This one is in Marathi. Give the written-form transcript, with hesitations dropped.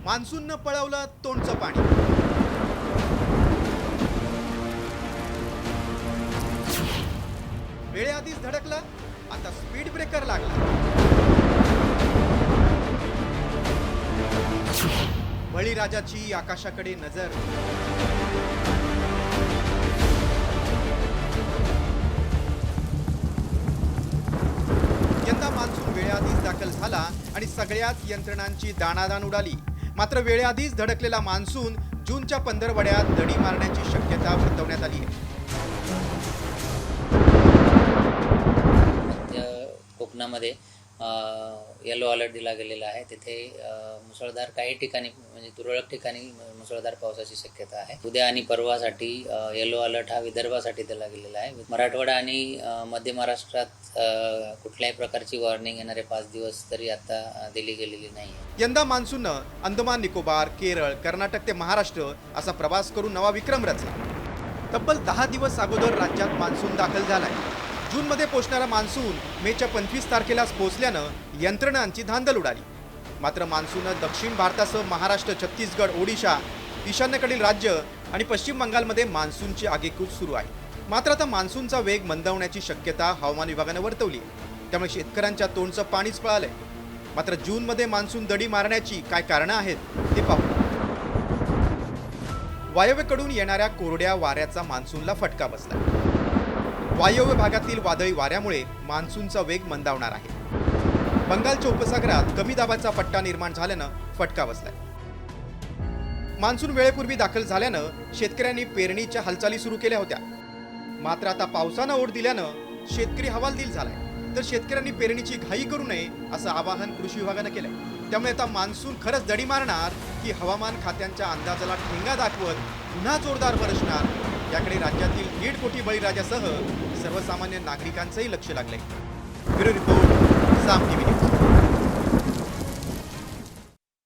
मान्सूननं पळवलं तोंडचं पाणी. वेळेआधीच धडकलं, आता स्पीड ब्रेकर लागला. बळीराजाची आकाशाकडे नजर. यंदा मान्सून वेळेआधीच दाखल झाला आणि सगळ्याच यंत्रणांची दाणादाण उडाली. मात्र वेळेआधीच धडकलेला मान्सून जूनच्या पंधरवड्यात दडी मारण्याची शक्यता वर्तवण्यात आली आहे. मध्य कोकणामध्ये येलो अलर्ट दिला गेलेला आहे. तिथे मुसळधार काही ठिकाणी म्हणजे तुरळक ठिकाणी मुसळधार पावसाची शक्यता आहे. उद्या आणि परवासाठी येलो अलर्ट हा विदर्भासाठी दिला गेलेला आहे. मराठवाडा आणि मध्य महाराष्ट्रात कुठल्याही प्रकारची वॉर्निंग येणारे 5 दिवस तरी आता दिली गेलेली नाही आहे. यंदा मान्सूननं अंदमान निकोबार, केरळ, कर्नाटक ते महाराष्ट्र असा प्रवास करून नवा विक्रम रचला. तब्बल 10 दिवस अगोदर राज्यात मान्सून दाखल झालाय. जूनमध्ये पोहोचणारा मान्सून मेच्या 25 तारखेलाच पोहोचल्यानं यंत्रणांची धांदल उडाली. मात्र मान्सूननं दक्षिण भारतासह महाराष्ट्र, छत्तीसगड, ओडिशा, ईशान्येकडील राज्य आणि पश्चिम बंगालमध्ये मान्सूनची आगेकूच सुरू आहे. मात्र आता मान्सूनचा वेग मंदावण्याची शक्यता हवामान विभागानं वर्तवली आहे. त्यामुळे शेतकऱ्यांच्या तोंडचं पाणीच पळालंय. मात्र जूनमध्ये मान्सून दडी मारण्याची काय कारणं आहेत ते पाहू. वायव्येकडून येणाऱ्या कोरड्या वाऱ्याचा मान्सूनला फटका बसला. वायव्य भागातील वादळी वाऱ्यामुळे मान्सूनचा वेग मंदावणार आहे. बंगालच्या उपसागरात कमी दाबाचा पट्टा निर्माण झाल्यानं फटका बसलाय. मान्सून वेळेपूर्वी दाखल झाल्यानं शेतकऱ्यांनी पेरणीच्या हालचाली सुरू केल्या होत्या. मात्र आता पावसानं ओढ दिल्यानं शेतकरी हवालदिल झालाय. तर शेतकऱ्यांनी पेरणीची घाई करू नये असं आवाहन कृषी विभागानं केलंय. त्यामुळे आता मान्सून खरंच दडी मारणार की हवामान खात्यांच्या अंदाजाला ठेंगा दाखवत पुन्हा जोरदार बरसणार, याकडे राज्यातील 1.5 कोटी बळीराजासह सर्वसामान्य नागरिकांचंही लक्ष लागलंय. ब्युरो रिपोर्ट, साम टीव्ही न्यूज.